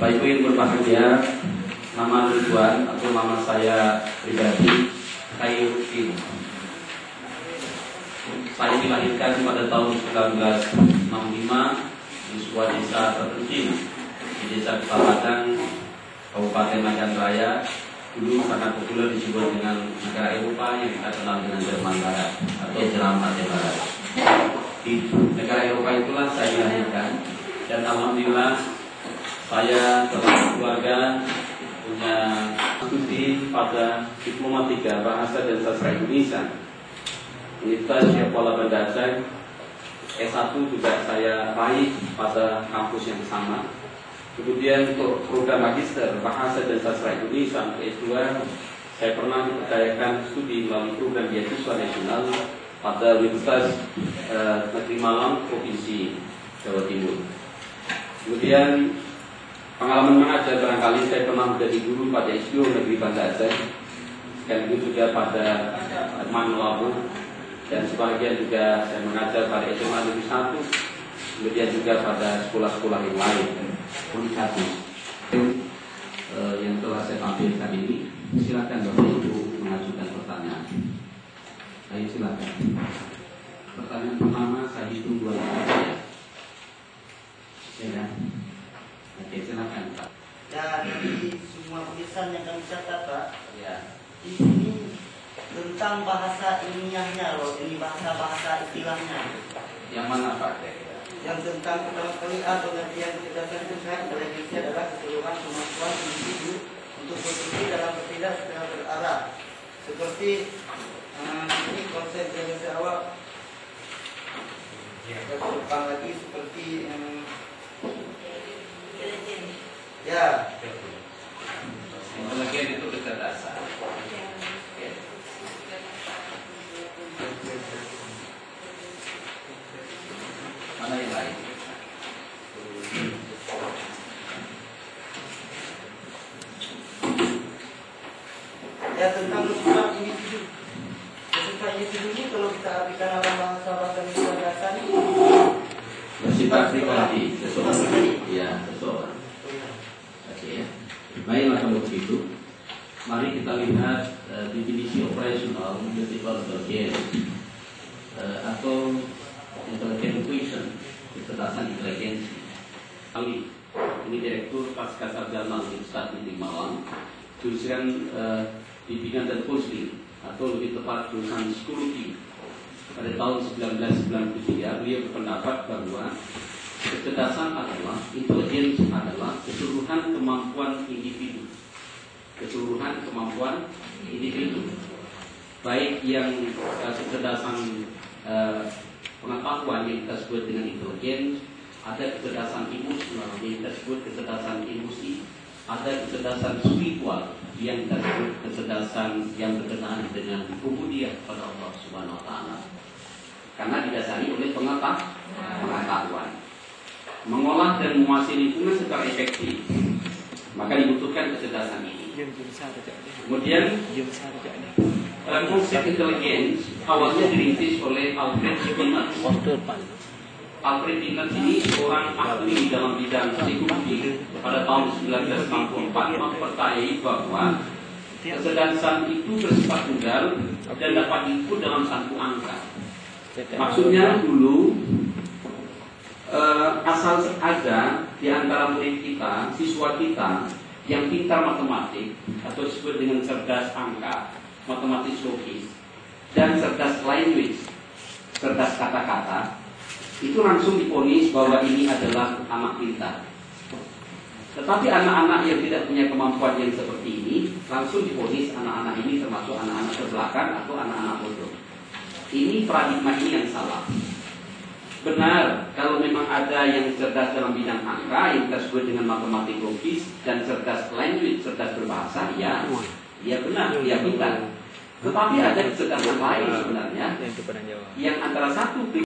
Bapak Ibu yang berbahagia, nama Ridwan atau nama saya pribadi Khairuddin. Saya dilahirkan pada tahun 1965 di sebuah desa terpencil di Desa Kepalatan, Kabupaten Macan Raya. Dulu karena populer disebut dengan negara Eropa yang kita kenal dengan Jerman Barat atau Jerman Barat. Di negara Eropa itulah saya dilahirkan, dan alhamdulillah saya telah keluarga punya studi pada Diploma 3 Bahasa dan Sastra Indonesia Universitas Kuala Banda Aceh. S1 juga saya raih pada kampus yang sama. Kemudian untuk program Magister Bahasa dan Sastra Indonesia S2, saya pernah dipercayakan studi melalui program beasiswa nasional pada Universitas Negeri Malang, Provinsi Jawa Timur. Kemudian pengalaman mengajar, barangkali saya pernah menjadi guru pada SDO Negeri Banda Aceh, sekaligus juga pada Man Labu, dan sebagian juga saya mengajar pada SMA Negeri 1, kemudian juga pada sekolah-sekolah yang lain. Politeknik yang telah saya tampilkan ini, silakan Bapak Ibu mengajukan pertanyaan. Ayo silakan. Pertanyaan pertama saya hitung 2 saja. Ya, oke, silakan Pak. Dari semua tulisan yang kami catat Pak, Ya. di sini tentang bahasa ilmiahnya loh, ini bahasa istilahnya. Yang mana Pak? Yang tentang pertama kali pengertian kecerdasan itu intelijensi adalah keseluruhan kemampuan individu untuk berpikir dalam bertindak secara berarah. Seperti ini konsep yang awal. Kita depan lagi seperti ya. Intelijen itu kecerdasan. Mana yang lain? Ya, tentang sifat individu. Sifat individu ini kalau kita artikan dalam bahasa kecerdasan Bersifat pribadi seseorang. Ya, seseorang. Oke ya. Baiklah kalau begitu, mari kita lihat definisi operasional multiple intelligence atau intelligent quotient, kecerdasan intelijensi. Kali ini Direktur Pasca Sarjana Universitas Negeri Malang, jurusan Bimbingan dan Counseling, atau lebih tepat jurusan Psikologi. Pada tahun 1993 beliau berpendapat bahwa kecerdasan adalah, intelijensi adalah keseluruhan kemampuan individu. Keseluruhan kemampuan individu, baik yang kecerdasan pengetahuan yang kita sebut dengan intelijen, ada kecerdasan emosional yang kita sebut kecerdasan emosi, ada kecerdasan spiritual yang kita sebut kecerdasan yang berkenaan dengan kemudian pada Allah Subhanahu Wa Taala, karena didasari oleh pengetahuan. Mengolah dan menguasai lingkungan secara efektif, maka dibutuhkan kecerdasan ini. Kemudian konsep intelijen awalnya dirintis oleh Alfred Binet. Alfred Binet ini seorang ahli di dalam bidang psikologi pada tahun 1964 mempercayai bahwa kecerdasan itu bersifat tunggal dan dapat diukur dalam satu angka. Maksudnya dulu asal ada di antara murid kita, siswa kita yang pintar matematik atau disebut dengan cerdas angka, matematis logis, dan cerdas language, cerdas kata-kata, itu langsung diponis bahwa ini adalah anak pintar. Tetapi anak-anak yang tidak punya kemampuan yang seperti ini langsung diponis anak-anak ini termasuk anak-anak terbelakang atau anak-anak bodoh. Ini paradigma ini yang salah. Benar, kalau memang ada yang cerdas dalam bidang angka yang kita sebut dengan matematik logis, dan cerdas language, cerdas berbahasa, ya benar, dia pintar. Tetapi ada kecerdasan lain sebenarnya yang antara satu